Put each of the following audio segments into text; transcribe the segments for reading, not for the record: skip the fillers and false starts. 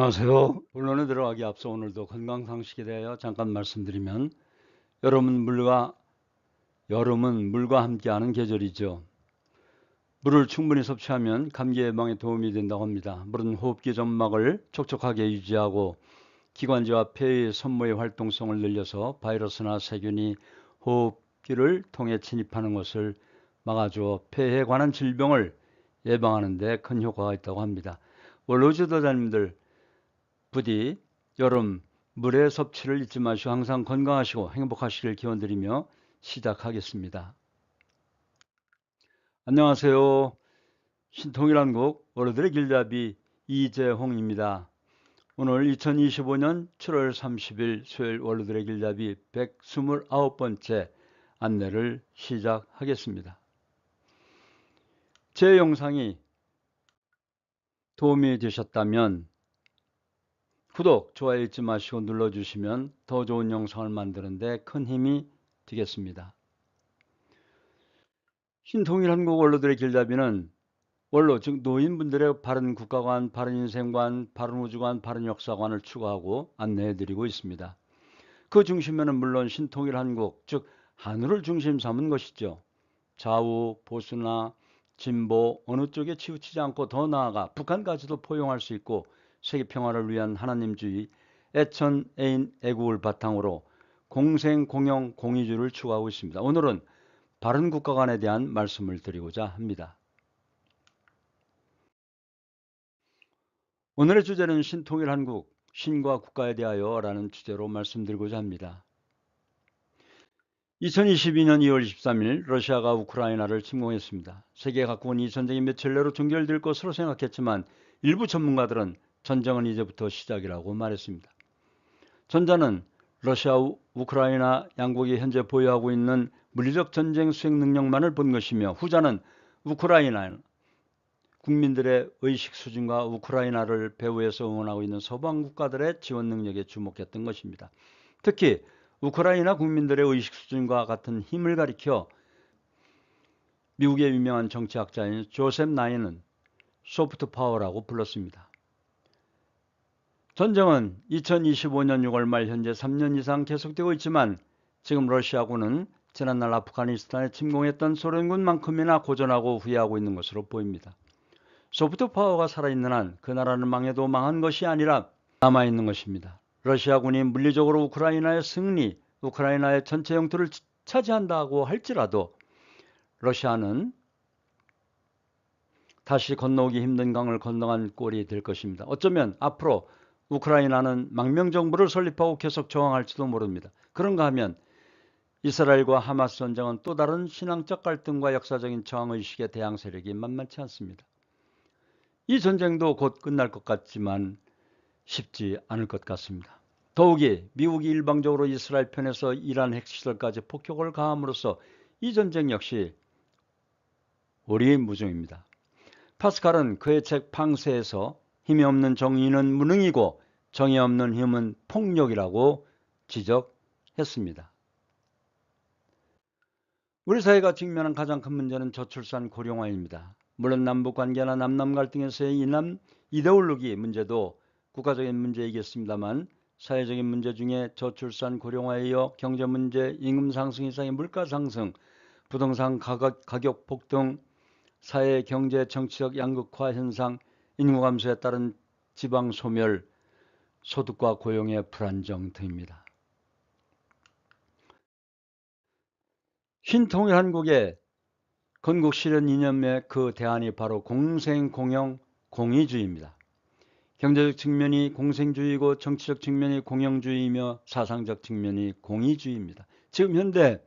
안녕하세요. 본론에 들어가기 앞서 오늘도 건강상식에 대하여 잠깐 말씀드리면 여름은 물과 함께하는 계절이죠. 물을 충분히 섭취하면 감기 예방에 도움이 된다고 합니다. 물은 호흡기 점막을 촉촉하게 유지하고 기관지와 폐의 섬모의 활동성을 늘려서 바이러스나 세균이 호흡기를 통해 침입하는 것을 막아주어 폐에 관한 질병을 예방하는 데 큰 효과가 있다고 합니다. 원로 지도자님들 부디 여름 물의 섭취를 잊지 마시고 항상 건강하시고 행복하시길 기원드리며 시작하겠습니다. 안녕하세요. 신통일한국 원로들의 길잡이 이재홍입니다. 오늘 2025년 7월 30일 수요일 원로들의 길잡이 129번째 안내를 시작하겠습니다. 제 영상이 도움이 되셨다면 구독, 좋아요 잊지 마시고 눌러주시면 더 좋은 영상을 만드는 데 큰 힘이 되겠습니다. 신통일한국 원로들의 길잡이는 원로, 즉 노인분들의 바른 국가관, 바른 인생관, 바른 우주관, 바른 역사관을 추구하고 안내해드리고 있습니다. 그 중심에는 물론 신통일한국, 즉 한우를 중심 삼은 것이죠. 좌우, 보수나 진보 어느 쪽에 치우치지 않고 더 나아가 북한까지도 포용할 수 있고 세계 평화를 위한 하나님주의, 애천, 애인, 애국을 바탕으로 공생, 공영, 공의주의를 추구하고 있습니다. 오늘은 바른 국가관에 대한 말씀을 드리고자 합니다. 오늘의 주제는 신통일 한국, 신과 국가에 대하여 라는 주제로 말씀드리고자 합니다. 2022년 2월 23일 러시아가 우크라이나를 침공했습니다. 세계 각국은 이 전쟁이 며칠 내로 종결될 것으로 생각했지만 일부 전문가들은 전쟁은 이제부터 시작이라고 말했습니다. 전자는 러시아, 우크라이나 양국이 현재 보유하고 있는 물리적 전쟁 수행 능력만을 본 것이며, 후자는 우크라이나 국민들의 의식 수준과 우크라이나를 배후에서 응원하고 있는 서방 국가들의 지원 능력에 주목했던 것입니다. 특히 우크라이나 국민들의 의식 수준과 같은 힘을 가리켜 미국의 유명한 정치학자인 조셉 나인은 소프트 파워라고 불렀습니다. 전쟁은 2025년 6월 말 현재 3년 이상 계속되고 있지만 지금 러시아군은 지난날 아프가니스탄에 침공했던 소련군만큼이나 고전하고 후회하고 있는 것으로 보입니다. 소프트 파워가 살아있는 한 그 나라는 망해도 망한 것이 아니라 남아있는 것입니다. 러시아군이 물리적으로 우크라이나의 승리, 우크라이나의 전체 영토를 차지한다고 할지라도 러시아는 다시 건너오기 힘든 강을 건너간 꼴이 될 것입니다. 어쩌면 앞으로 우크라이나는 망명정부를 설립하고 계속 저항할지도 모릅니다. 그런가 하면 이스라엘과 하마스 전쟁은 또 다른 신앙적 갈등과 역사적인 저항의식의 대항 세력이 만만치 않습니다. 이 전쟁도 곧 끝날 것 같지만 쉽지 않을 것 같습니다. 더욱이 미국이 일방적으로 이스라엘 편에서 이란 핵시설까지 폭격을 가함으로써 이 전쟁 역시 오리무중입니다. 파스칼은 그의 책 팡세에서 힘이 없는 정의는 무능이고 정의 없는 힘은 폭력이라고 지적했습니다. 우리 사회가 직면한 가장 큰 문제는 저출산 고령화입니다. 물론 남북관계나 남남 갈등에서의 이남 이데올로기 문제도 국가적인 문제이겠습니다만 사회적인 문제 중에 저출산 고령화에 이어 경제 문제, 임금 상승 이상의 물가 상승, 부동산 가격 폭등, 사회, 경제, 정치적 양극화 현상, 인구 감소에 따른 지방 소멸, 소득과 고용의 불안정 등입니다. 신통일 한국의 건국 실현 이념의 그 대안이 바로 공생, 공영, 공의주의입니다. 경제적 측면이 공생주의고 정치적 측면이 공영주의이며 사상적 측면이 공의주의입니다. 지금 현대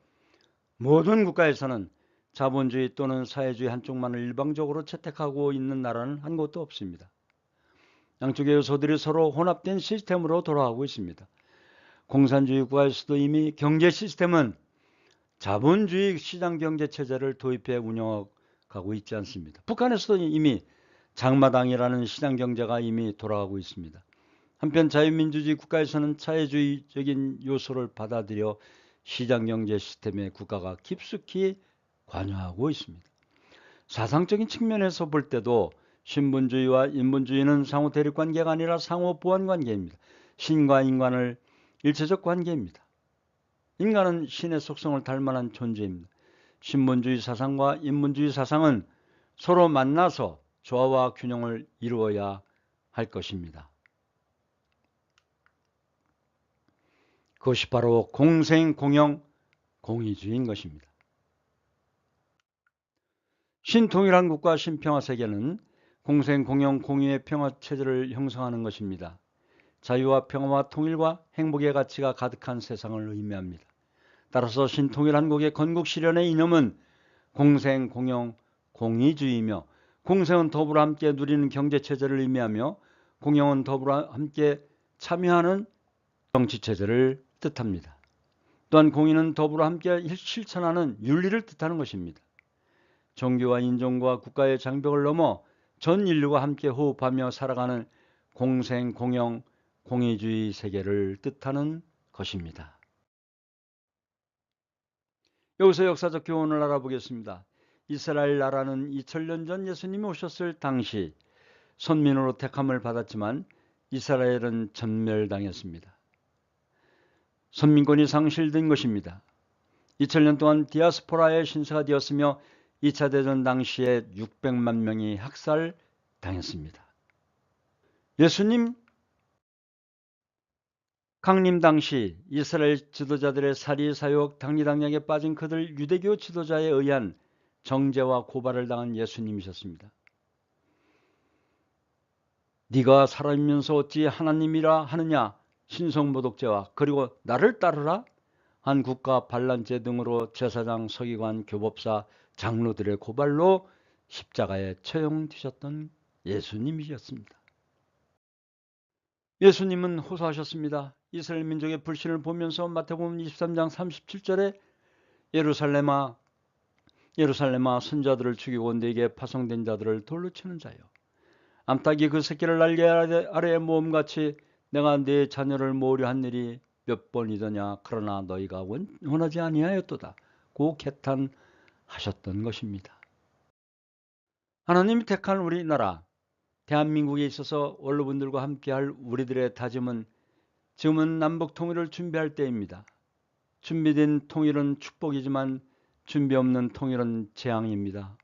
모든 국가에서는 자본주의 또는 사회주의 한쪽만을 일방적으로 채택하고 있는 나라는 한 곳도 없습니다. 양쪽의 요소들이 서로 혼합된 시스템으로 돌아가고 있습니다. 공산주의 국가에서도 이미 경제 시스템은 자본주의 시장경제 체제를 도입해 운영하고 있지 않습니다. 북한에서도 이미 장마당이라는 시장경제가 이미 돌아가고 있습니다. 한편 자유민주주의 국가에서는 사회주의적인 요소를 받아들여 시장경제 시스템에 국가가 깊숙이 관여하고 있습니다. 사상적인 측면에서 볼 때도 신분주의와 인본주의는 상호 대립관계가 아니라 상호 보완관계입니다. 신과 인간을 일체적 관계입니다. 인간은 신의 속성을 닮아난 존재입니다. 신분주의 사상과 인본주의 사상은 서로 만나서 조화와 균형을 이루어야 할 것입니다. 그것이 바로 공생공영 공의주의인 것입니다. 신통일한국과 신평화세계는 공생공영 공의의 평화체제를 형성하는 것입니다. 자유와 평화와 통일과 행복의 가치가 가득한 세상을 의미합니다. 따라서 신통일한국의 건국실현의 이념은 공생공영 공의주의이며, 공생은 더불어 함께 누리는 경제체제를 의미하며 공영은 더불어 함께 참여하는 정치체제를 뜻합니다. 또한 공의는 더불어 함께 실천하는 윤리를 뜻하는 것입니다. 종교와 인종과 국가의 장벽을 넘어 전 인류가 함께 호흡하며 살아가는 공생공영 공의주의 세계를 뜻하는 것입니다. 여기서 역사적 교훈을 알아보겠습니다. 이스라엘 나라는 2000년 전 예수님이 오셨을 당시 선민으로 택함을 받았지만 이스라엘은 전멸당했습니다. 선민권이 상실된 것입니다. 2000년 동안 디아스포라의 신세가 되었으며 2차 대전 당시에 600만 명이 학살당했습니다. 예수님 강림 당시 이스라엘 지도자들의 살이, 사욕, 당리당략에 빠진 그들 유대교 지도자에 의한 정죄와 고발을 당한 예수님이셨습니다. 네가 살아있면서 어찌 하나님이라 하느냐, 신성모독죄와 그리고 나를 따르라 한 국가 반란죄 등으로 제사장, 서기관, 교법사, 장로들의 고발로 십자가에 처형되셨던 예수님이셨습니다. 예수님은 호소하셨습니다. 이스라엘 민족의 불신을 보면서 마태복음 23장 37절에 예루살렘아 선자들을 죽이고 네게 파송된 자들을 돌로 치는 자여, 암탉이 그 새끼를 날개 아래에 모음같이 내가 네 자녀를 모으려 한 일이 몇 번이더냐, 그러나 너희가 원하지 아니하였도다 고 개탄하셨던 것입니다. 하나님이 택한 우리나라 대한민국에 있어서 원로분들과 함께할 우리들의 다짐은 지금은 남북 통일을 준비할 때입니다. 준비된 통일은 축복이지만 준비 없는 통일은 재앙입니다.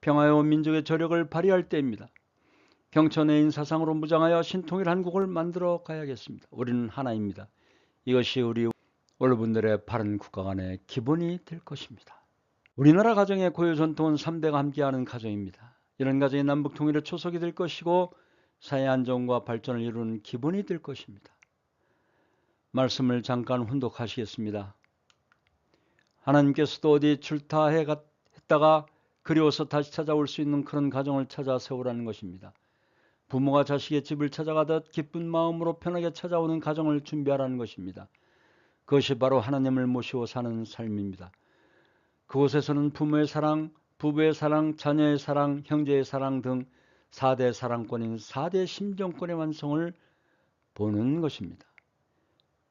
평화와 민족의 저력을 발휘할 때입니다. 경천외인 사상으로 무장하여 신통일 한국을 만들어 가야겠습니다. 우리는 하나입니다. 이것이 우리 원로분들의 바른 국가 간의 기본이 될 것입니다. 우리나라 가정의 고유 전통은 3대가 함께하는 가정입니다. 이런 가정이 남북 통일의 초석이 될 것이고 사회 안정과 발전을 이루는 기본이 될 것입니다. 말씀을 잠깐 훈독하시겠습니다. 하나님께서도 어디 출타했다가 그리워서 다시 찾아올 수 있는 그런 가정을 찾아 세우라는 것입니다. 부모가 자식의 집을 찾아가듯 기쁜 마음으로 편하게 찾아오는 가정을 준비하라는 것입니다. 그것이 바로 하나님을 모시고 사는 삶입니다. 그곳에서는 부모의 사랑, 부부의 사랑, 자녀의 사랑, 형제의 사랑 등 4대 사랑권인 4대 심정권의 완성을 보는 것입니다.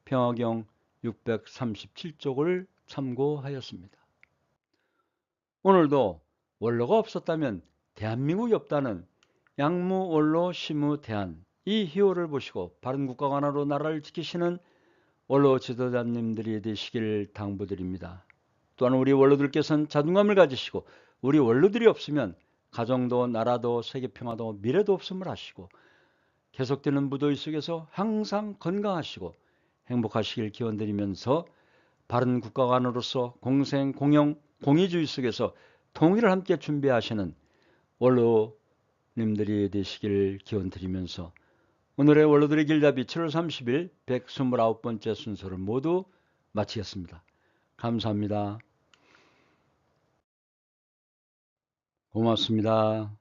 평화경 637쪽을 참고하였습니다. 오늘도 원로가 없었다면 대한민국이 없다는 양무 원로 시무 대한 이 희호를 보시고 바른 국가 하나로 나라를 지키시는 원로 지도자님들이 되시길 당부드립니다. 또한 우리 원로들께서는 자존감을 가지시고 우리 원로들이 없으면 가정도 나라도 세계평화도 미래도 없음을 아시고 계속되는 무더위 속에서 항상 건강하시고 행복하시길 기원드리면서 바른 국가관으로서 공생, 공영, 공의주의 속에서 통일을 함께 준비하시는 원로님들이 되시길 기원드리면서 오늘의 원로들의 길잡이 7월 30일 129번째 순서를 모두 마치겠습니다. 감사합니다. 고맙습니다.